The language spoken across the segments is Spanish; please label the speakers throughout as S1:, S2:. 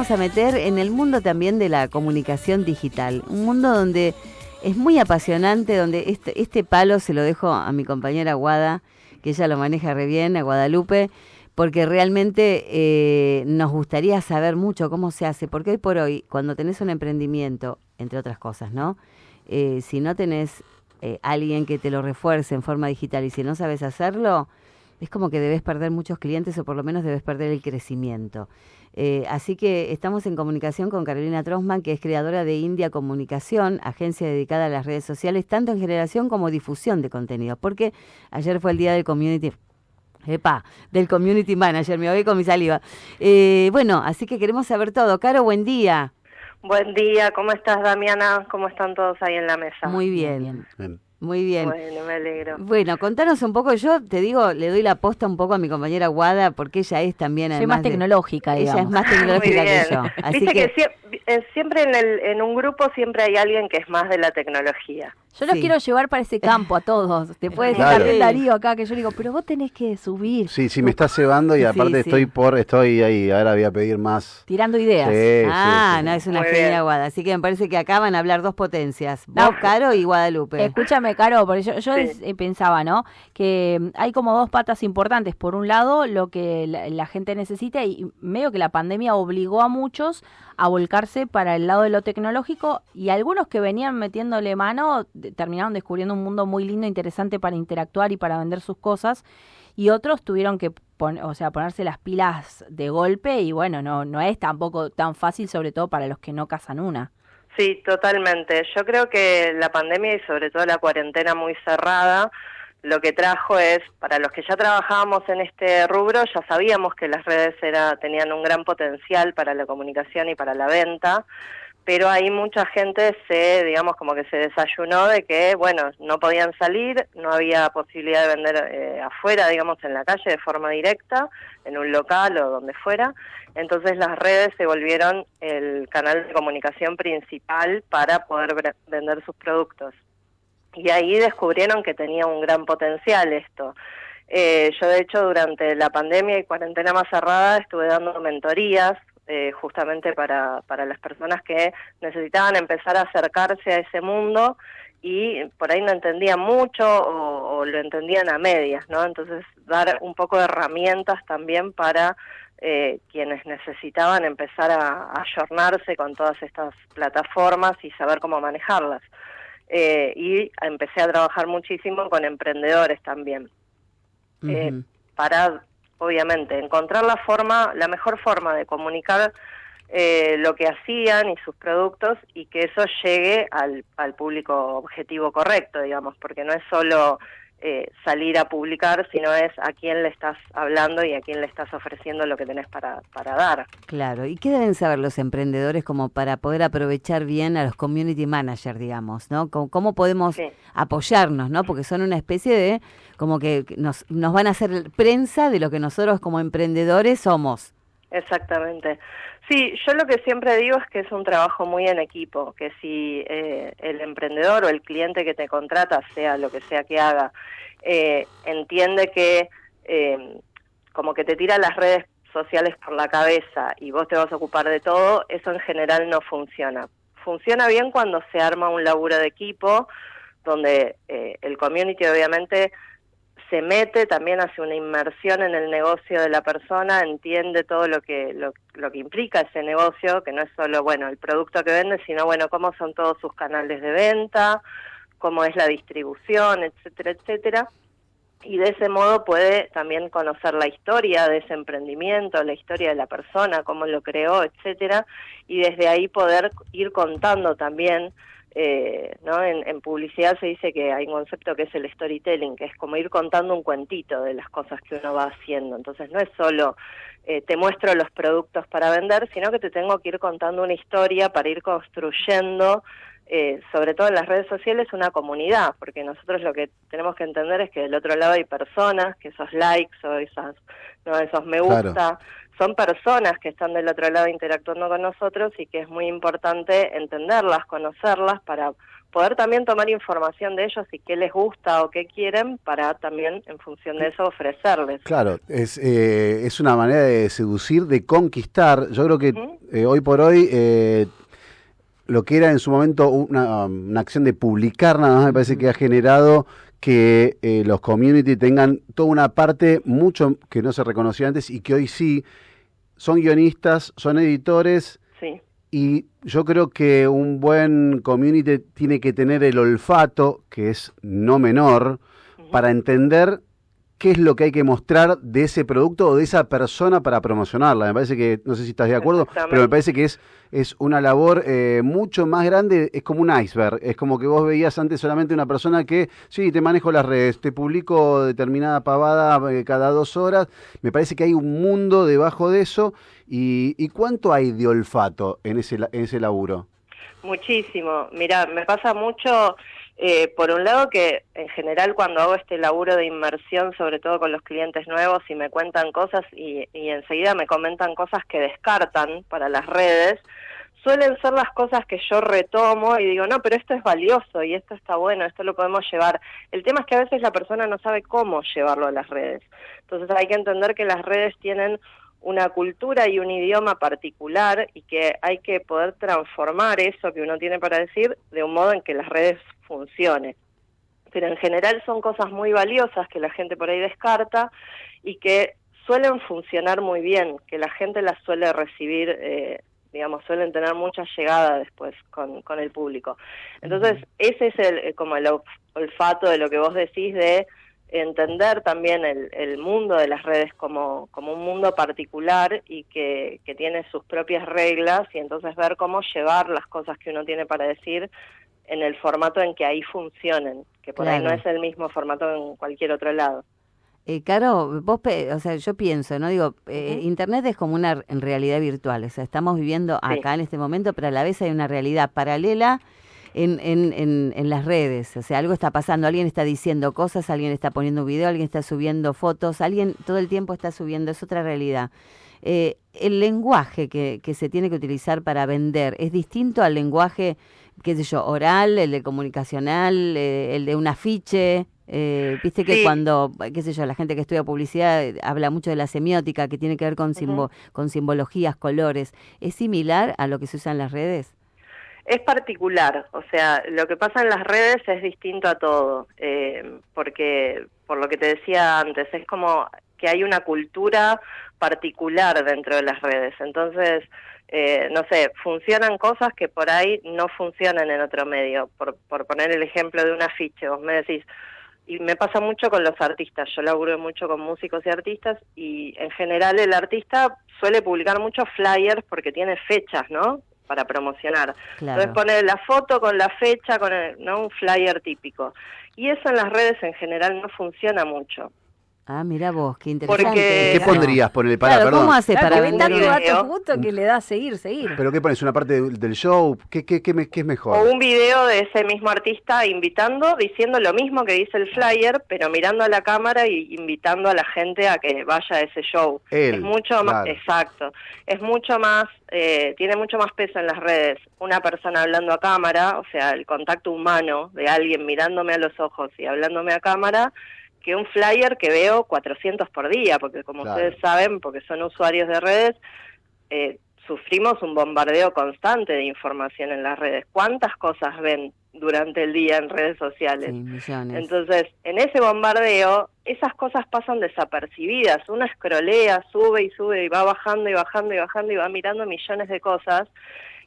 S1: vamos a meter en el mundo también de la comunicación digital. Un mundo donde es muy apasionante, donde este palo se lo dejo a mi compañera Guada, que ella lo maneja re bien, a Guadalupe, porque realmente nos gustaría saber mucho cómo se hace, porque hoy por hoy, cuando tenés un emprendimiento, entre otras cosas, ¿no? Si no tenés alguien que te lo refuerce en forma digital y si no sabes hacerlo, es como que debes perder muchos clientes o por lo menos debes perder el crecimiento. Así que estamos en comunicación con Carolina Trossman, que es creadora de India Comunicación, agencia dedicada a las redes sociales, tanto en generación como difusión de contenidos, porque ayer fue el día del del Community Manager, me voy con mi saliva. Bueno, así que queremos saber todo. Caro, buen día.
S2: Buen día, ¿cómo estás, Damiana? ¿Cómo están todos ahí en la mesa?
S1: Muy bien. Muy bien.
S2: Bueno, me alegro.
S1: Bueno, contanos un poco, yo te digo, le doy la posta un poco a mi compañera Guada, porque ella es también...
S3: Soy más tecnológica, digamos.
S1: Ella es más tecnológica que yo. Así
S2: Viste que siempre en un grupo siempre hay alguien que es más de la tecnología.
S3: Yo los quiero llevar para ese campo a todos. Te puede decir también Darío acá, que yo digo, pero vos tenés que subir.
S4: Sí, me estás cebando y aparte estoy ahí, ahora voy a pedir más.
S3: Tirando ideas.
S1: Sí, no, es una genia Guada. Así que me parece que acá van a hablar dos potencias. Vos, Caro, y Guadalupe.
S3: Escúchame, Caro, porque yo pensaba, ¿no? Que hay como dos patas importantes. Por un lado, lo que la gente necesita y medio que la pandemia obligó a muchos a volcarse para el lado de lo tecnológico y algunos que venían metiéndole mano terminaron descubriendo un mundo muy lindo, interesante para interactuar y para vender sus cosas, y otros tuvieron que ponerse las pilas de golpe y bueno, no es tampoco tan fácil, sobre todo para los que no cazan una.
S2: Sí, totalmente. Yo creo que la pandemia y sobre todo la cuarentena muy cerrada, lo que trajo es, para los que ya trabajábamos en este rubro, ya sabíamos que las redes tenían un gran potencial para la comunicación y para la venta, pero ahí mucha gente digamos como que se desayunó de que, bueno, no podían salir, no había posibilidad de vender afuera, digamos, en la calle de forma directa, en un local o donde fuera. Entonces las redes se volvieron el canal de comunicación principal para poder vender sus productos. Y ahí descubrieron que tenía un gran potencial esto. Yo, de hecho, durante la pandemia y cuarentena más cerrada, estuve dando mentorías justamente para las personas que necesitaban empezar a acercarse a ese mundo y por ahí no entendían mucho o lo entendían a medias, ¿no? Entonces, dar un poco de herramientas también para quienes necesitaban empezar a ayornarse con todas estas plataformas y saber cómo manejarlas. Y empecé a trabajar muchísimo con emprendedores también, para, obviamente, encontrar la mejor forma de comunicar lo que hacían y sus productos y que eso llegue al público objetivo correcto, digamos, porque no es solo salir a publicar, sino es a quién le estás hablando y a quién le estás ofreciendo lo que tenés para dar.
S1: Claro, ¿y qué deben saber los emprendedores como para poder aprovechar bien a los community managers, digamos, ¿no? ¿Cómo podemos apoyarnos, ¿no? Porque son una especie de, como que nos van a hacer prensa de lo que nosotros como emprendedores somos.
S2: Exactamente. Sí, yo lo que siempre digo es que es un trabajo muy en equipo, que si el emprendedor o el cliente que te contrata, sea lo que sea que haga, entiende que como que te tira las redes sociales por la cabeza y vos te vas a ocupar de todo, eso en general no funciona. Funciona bien cuando se arma un laburo de equipo, donde el community obviamente se mete, también hace una inmersión en el negocio de la persona, entiende todo lo que implica ese negocio, que no es solo, bueno, el producto que vende, sino, bueno, cómo son todos sus canales de venta, cómo es la distribución, etcétera, etcétera. Y de ese modo puede también conocer la historia de ese emprendimiento, la historia de la persona, cómo lo creó, etcétera, y desde ahí poder ir contando también. ¿No? En publicidad se dice que hay un concepto que es el storytelling, que es como ir contando un cuentito de las cosas que uno va haciendo. Entonces no es solo te muestro los productos para vender, sino que te tengo que ir contando una historia para ir construyendo sobre todo en las redes sociales, una comunidad, porque nosotros lo que tenemos que entender es que del otro lado hay personas, que esos likes o esos me gusta, claro, son personas que están del otro lado interactuando con nosotros y que es muy importante entenderlas, conocerlas, para poder también tomar información de ellos y qué les gusta o qué quieren, para también en función de eso ofrecerles.
S4: Claro, es una manera de seducir, de conquistar. Yo creo que hoy por hoy lo que era en su momento una acción de publicar nada más, me parece que ha generado que los community tengan toda una parte mucho que no se reconocía antes y que hoy sí son guionistas, son editores.
S2: Sí.
S4: Y yo creo que un buen community tiene que tener el olfato, que es no menor, para entender qué es lo que hay que mostrar de ese producto o de esa persona para promocionarla. Me parece que, no sé si estás de acuerdo, pero me parece que es una labor mucho más grande, es como un iceberg. Es como que vos veías antes solamente una persona que, sí, te manejo las redes, te publico determinada pavada cada 2 horas. Me parece que hay un mundo debajo de eso. ¿Y cuánto hay de olfato en ese laburo?
S2: Muchísimo. Mirá, me pasa mucho... por un lado que en general cuando hago este laburo de inmersión, sobre todo con los clientes nuevos, y me cuentan cosas y enseguida me comentan cosas que descartan para las redes, suelen ser las cosas que yo retomo y digo, no, pero esto es valioso y esto está bueno, esto lo podemos llevar. El tema es que a veces la persona no sabe cómo llevarlo a las redes. Entonces hay que entender que las redes tienen una cultura y un idioma particular y que hay que poder transformar eso que uno tiene para decir de un modo en que las redes funcionen. Pero en general son cosas muy valiosas que la gente por ahí descarta y que suelen funcionar muy bien, que la gente las suele recibir, digamos, suelen tener mucha llegada después con el público. Entonces, ese es como el olfato de lo que vos decís, de entender también el mundo de las redes como un mundo particular y que tiene sus propias reglas, y entonces ver cómo llevar las cosas que uno tiene para decir en el formato en que ahí funcionen, que por ahí no es el mismo formato en cualquier otro lado.
S1: Caro, vos, o sea, yo pienso, ¿no? Digo, Internet es como una realidad virtual, o sea, estamos viviendo acá en este momento, pero a la vez hay una realidad paralela en las redes, o sea, algo está pasando, alguien está diciendo cosas, alguien está poniendo un video, alguien está subiendo fotos, alguien todo el tiempo está subiendo, es otra realidad. El lenguaje que se tiene que utilizar para vender es distinto al lenguaje, qué sé yo, oral, el de comunicacional, el de un afiche. Viste que cuando, qué sé yo, la gente que estudia publicidad habla mucho de la semiótica, que tiene que ver con simbologías, colores. ¿Es similar a lo que se usa en las redes?
S2: Es particular, o sea, lo que pasa en las redes es distinto a todo, porque, por lo que te decía antes, es como que hay una cultura particular dentro de las redes. Entonces, no sé, funcionan cosas que por ahí no funcionan en otro medio. Por poner el ejemplo de un afiche, vos me decís, y me pasa mucho con los artistas, yo laburo mucho con músicos y artistas, y en general el artista suele publicar muchos flyers porque tiene fechas, ¿no?, para promocionar. Claro. Entonces pone la foto con la fecha, con un flyer típico. Y eso en las redes en general no funciona mucho.
S1: Ah, mira vos, qué interesante.
S4: Porque, ¿qué pondrías? Ponele,
S1: claro, ¿cómo haces para
S3: vender un dato justo que le da seguir?
S4: ¿Pero qué pones? ¿Una parte del show? ¿Qué es mejor?
S2: O un video de ese mismo artista invitando, diciendo lo mismo que dice el flyer, pero mirando a la cámara y invitando a la gente a que vaya a ese show. Es mucho más, exacto. Es mucho más, tiene mucho más peso en las redes. Una persona hablando a cámara, o sea, el contacto humano de alguien mirándome a los ojos y hablándome a cámara, que un flyer que veo 400 por día, porque como ustedes saben, porque son usuarios de redes, sufrimos un bombardeo constante de información en las redes. ¿Cuántas cosas ven durante el día en redes sociales?
S1: Sí, millones.
S2: Entonces, en ese bombardeo, esas cosas pasan desapercibidas. Uno escrolea, sube y va bajando y bajando y bajando y va mirando millones de cosas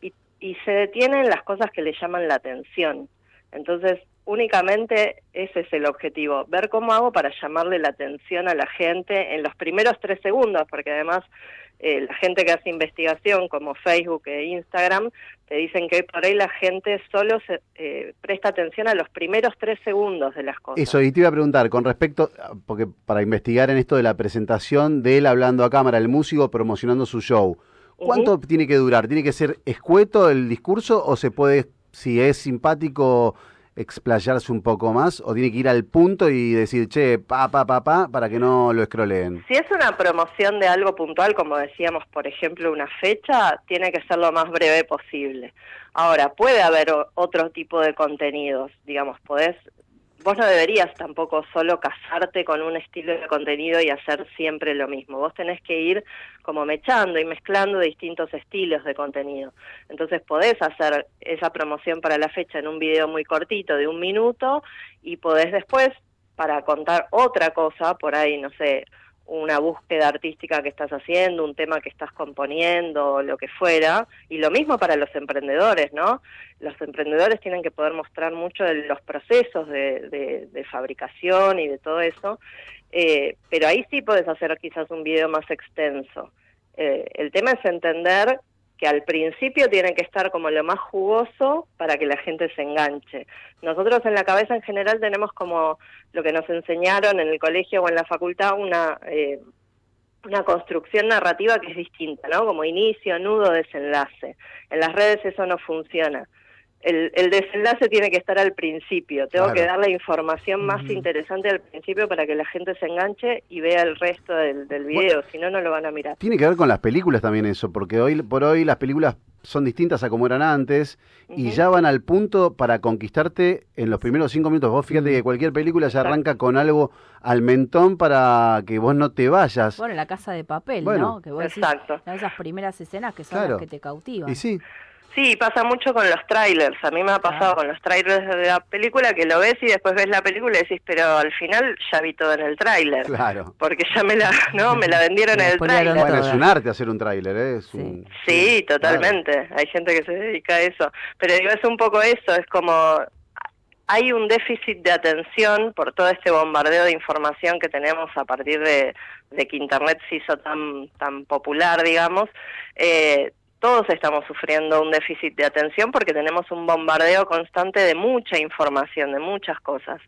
S2: y se detienen las cosas que le llaman la atención. Entonces, únicamente ese es el objetivo, ver cómo hago para llamarle la atención a la gente en los primeros 3 segundos, porque además la gente que hace investigación como Facebook e Instagram te dicen que hoy por ahí la gente solo se presta atención a los primeros 3 segundos de las cosas.
S4: Eso, y te iba a preguntar, con respecto, porque para investigar en esto de la presentación de él hablando a cámara, el músico promocionando su show, ¿cuánto tiene que durar? ¿Tiene que ser escueto el discurso o se puede si es simpático explayarse un poco más o tiene que ir al punto y decir, che, para que no lo escroleen?
S2: Si es una promoción de algo puntual, como decíamos, por ejemplo, una fecha, tiene que ser lo más breve posible. Ahora, puede haber otro tipo de contenidos, digamos, vos no deberías tampoco solo casarte con un estilo de contenido y hacer siempre lo mismo. Vos tenés que ir como mechando y mezclando distintos estilos de contenido. Entonces podés hacer esa promoción para la fecha en un video muy cortito de 1 minuto y podés después, para contar otra cosa, por ahí, no sé, una búsqueda artística que estás haciendo, un tema que estás componiendo, lo que fuera, y lo mismo para los emprendedores, ¿no? Los emprendedores tienen que poder mostrar mucho de los procesos de fabricación y de todo eso, pero ahí sí podés hacer quizás un video más extenso. El tema es entender que al principio tiene que estar como lo más jugoso para que la gente se enganche. Nosotros en la cabeza en general tenemos como lo que nos enseñaron en el colegio o en la facultad, una construcción narrativa que es distinta, ¿no? Como inicio, nudo, desenlace. En las redes eso no funciona. El desenlace tiene que estar al principio. Tengo que dar la información más interesante al principio para que la gente se enganche y vea el resto del video, si no, no lo van a mirar.
S4: Tiene que ver con las películas también eso, porque hoy por hoy las películas son distintas a como eran antes y ya van al punto para conquistarte en los primeros 5 minutos. Vos fíjate que cualquier película ya arranca con algo al mentón para que vos no te vayas.
S3: Bueno, La Casa de Papel,
S2: bueno,
S3: ¿no? Que vos decís, esas primeras escenas que son las que te cautivan.
S4: Y sí.
S2: Sí, pasa mucho con los trailers. A mí me ha pasado con los trailers de la película que lo ves y después ves la película y decís, pero al final ya vi todo en el tráiler.
S4: Claro.
S2: Porque ya me la vendieron en el tráiler.
S4: Bueno, es un arte hacer un tráiler, ¿eh?
S2: Sí, totalmente. Claro. Hay gente que se dedica a eso. Pero digo, es un poco eso, es como hay un déficit de atención por todo este bombardeo de información que tenemos a partir de que Internet se hizo tan popular, digamos. Todos estamos sufriendo un déficit de atención porque tenemos un bombardeo constante de mucha información, de muchas cosas.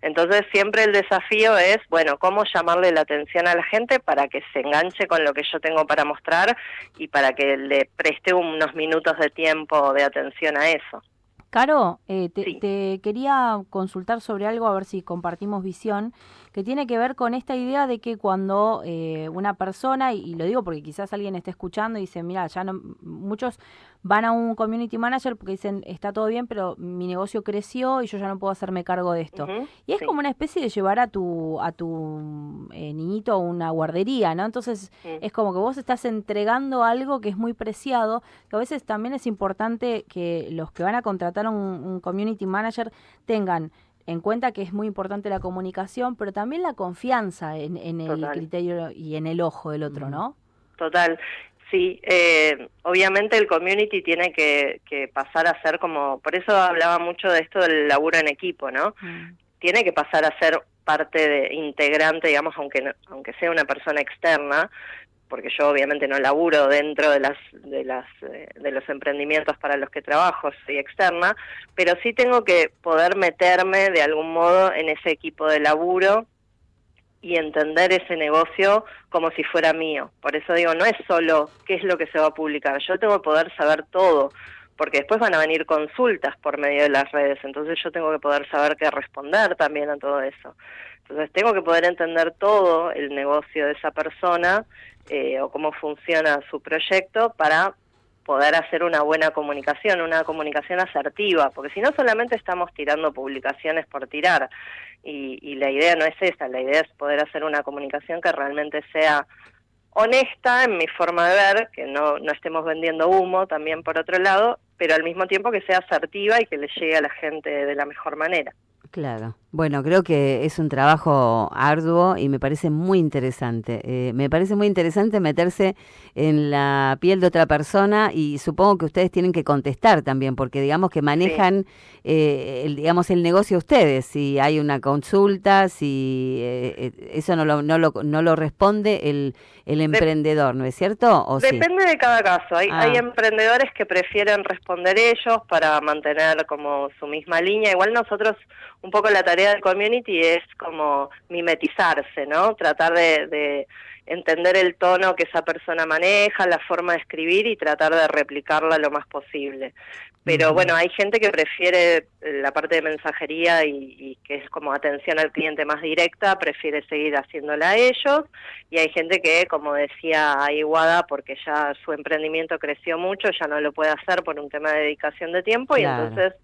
S2: Entonces siempre el desafío es, bueno, cómo llamarle la atención a la gente para que se enganche con lo que yo tengo para mostrar y para que le preste unos minutos de tiempo de atención a eso.
S3: Caro, te quería consultar sobre algo, a ver si compartimos visión, que tiene que ver con esta idea de que cuando una persona, y lo digo porque quizás alguien esté escuchando y dice, mira, ya no, muchos van a un community manager porque dicen, está todo bien, pero mi negocio creció y yo ya no puedo hacerme cargo de esto. Y es como una especie de llevar a tu niñito a una guardería, ¿no? Entonces es como que vos estás entregando algo que es muy preciado, que a veces también es importante que los que van a contratar a un community manager tengan en cuenta que es muy importante la comunicación, pero también la confianza en el criterio y en el ojo del otro, ¿no?
S2: Total. Sí, obviamente el community tiene que pasar a ser como, por eso hablaba mucho de esto del laburo en equipo, ¿no? Tiene que pasar a ser parte integrante, digamos, aunque sea una persona externa, porque yo obviamente no laburo dentro de los emprendimientos para los que trabajo, soy externa, pero sí tengo que poder meterme de algún modo en ese equipo de laburo y entender ese negocio como si fuera mío. Por eso digo, no es solo qué es lo que se va a publicar, yo tengo que poder saber todo, porque después van a venir consultas por medio de las redes, entonces yo tengo que poder saber qué responder también a todo eso. Entonces tengo que poder entender todo el negocio de esa persona o cómo funciona su proyecto para poder hacer una buena comunicación, una comunicación asertiva, porque si no solamente estamos tirando publicaciones por tirar, y la idea no es esa, la idea es poder hacer una comunicación que realmente sea honesta en mi forma de ver, que no estemos vendiendo humo también por otro lado, pero al mismo tiempo que sea asertiva y que le llegue a la gente de la mejor manera.
S1: Claro. Bueno, creo que es un trabajo arduo y me parece muy interesante. Me parece muy interesante meterse en la piel de otra persona y supongo que ustedes tienen que contestar también, porque digamos que manejan el negocio ustedes. Si hay una consulta, si eso no lo responde el emprendedor, ¿no es cierto? ¿O
S2: depende de cada caso. Hay emprendedores que prefieren responder ellos para mantener como su misma línea. Igual nosotros, un poco la tarea del community es como mimetizarse, ¿no? Tratar de entender el tono que esa persona maneja, la forma de escribir y tratar de replicarla lo más posible. Pero bueno, hay gente que prefiere la parte de mensajería y que es como atención al cliente más directa, prefiere seguir haciéndola a ellos, y hay gente que, como decía Wada, porque ya su emprendimiento creció mucho, ya no lo puede hacer por un tema de dedicación de tiempo,
S1: Claro.
S2: y entonces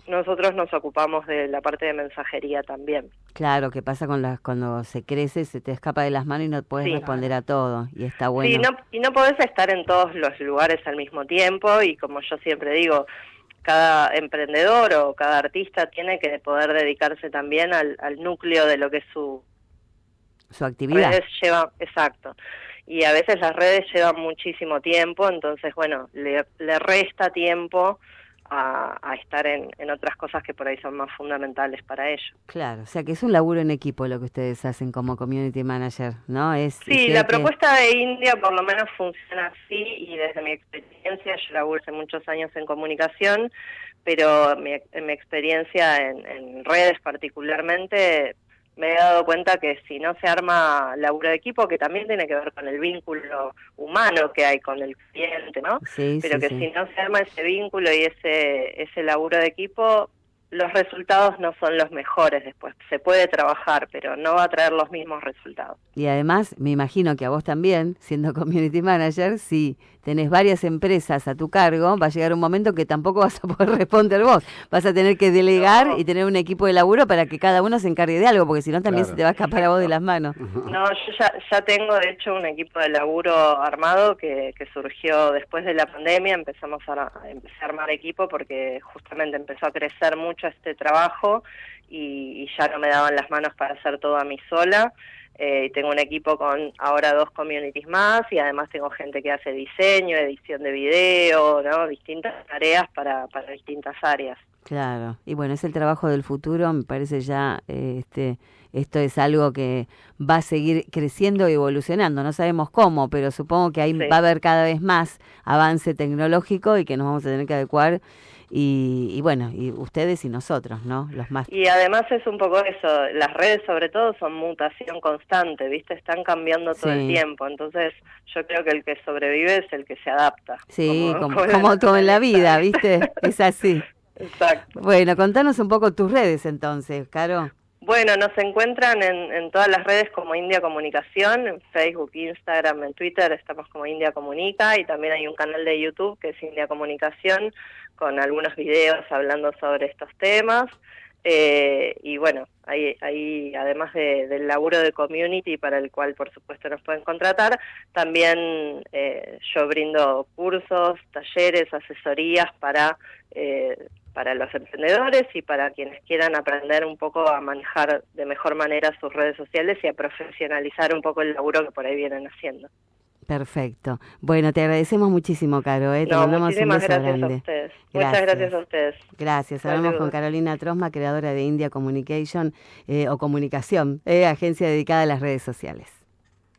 S2: nosotros nos ocupamos de la parte de mensajería también.
S1: Claro, que pasa cuando se crece, se te escapa de las manos y no puedes
S2: Sí.
S1: responder a todo, y está bueno.
S2: Sí, y no podés estar en todos los lugares al mismo tiempo, y como yo siempre digo, cada emprendedor o cada artista tiene que poder dedicarse también al núcleo de lo que es su
S1: actividad.
S2: redes lleva, exacto. Y a veces las redes llevan muchísimo tiempo, entonces bueno, le resta tiempo a estar en otras cosas que por ahí son más fundamentales para ello.
S1: Claro, o sea que es un laburo en equipo lo que ustedes hacen como community manager, ¿no?
S2: Sí, la propuesta de India por lo menos funciona así, y desde mi experiencia, yo laburo hace muchos años en comunicación, pero en mi experiencia en redes particularmente, me he dado cuenta que si no se arma laburo de equipo, que también tiene que ver con el vínculo humano que hay con el cliente, ¿no?
S1: Sí,
S2: Pero
S1: sí,
S2: que
S1: sí.
S2: si no se arma ese vínculo y ese laburo de equipo, los resultados no son los mejores después. Se puede trabajar, pero no va a traer los mismos resultados.
S1: Y además, me imagino que a vos también, siendo community manager, si tenés varias empresas a tu cargo, va a llegar un momento que tampoco vas a poder responder vos. Vas a tener que delegar y tener un equipo de laburo para que cada uno se encargue de algo, porque si no también se te va a escapar a vos de las manos.
S2: No, yo ya tengo de hecho un equipo de laburo armado que surgió después de la pandemia. Empecé a armar equipo porque justamente empezó a crecer mucho este trabajo y ya no me daban las manos para hacer todo a mí sola. Tengo un equipo con ahora 2 communities más, y además tengo gente que hace diseño, edición de video, ¿no? Distintas tareas para distintas áreas.
S1: Claro, y bueno, es el trabajo del futuro, me parece ya, esto es algo que va a seguir creciendo y evolucionando, no sabemos cómo, pero supongo que ahí
S2: Sí.
S1: va a haber cada vez más avance tecnológico y que nos vamos a tener que adecuar, y bueno, y ustedes y nosotros, ¿no? Los más...
S2: Y además es un poco eso, las redes sobre todo son mutación constante, ¿viste? Están cambiando todo el tiempo, entonces yo creo que el que sobrevive es el que se adapta.
S1: Sí, como todo en la vida, ¿viste? Es así.
S2: Exacto.
S1: Bueno, contanos un poco tus redes entonces, Caro.
S2: Bueno, nos encuentran en todas las redes como India Comunicación, en Facebook, Instagram, en Twitter estamos como India Comunica, y también hay un canal de YouTube que es India Comunicación, con algunos videos hablando sobre estos temas. Y bueno, ahí además del laburo de community, para el cual por supuesto nos pueden contratar, también yo brindo cursos, talleres, asesorías para los emprendedores y para quienes quieran aprender un poco a manejar de mejor manera sus redes sociales y a profesionalizar un poco el laburo que por ahí vienen haciendo.
S1: Perfecto. Bueno, te agradecemos muchísimo, Caro. Te mandamos un beso grande.
S2: A ustedes. Muchas gracias a ustedes.
S1: Gracias. Hablamos con Carolina Trosma, creadora de India Communication o Comunicación, agencia dedicada a las redes sociales.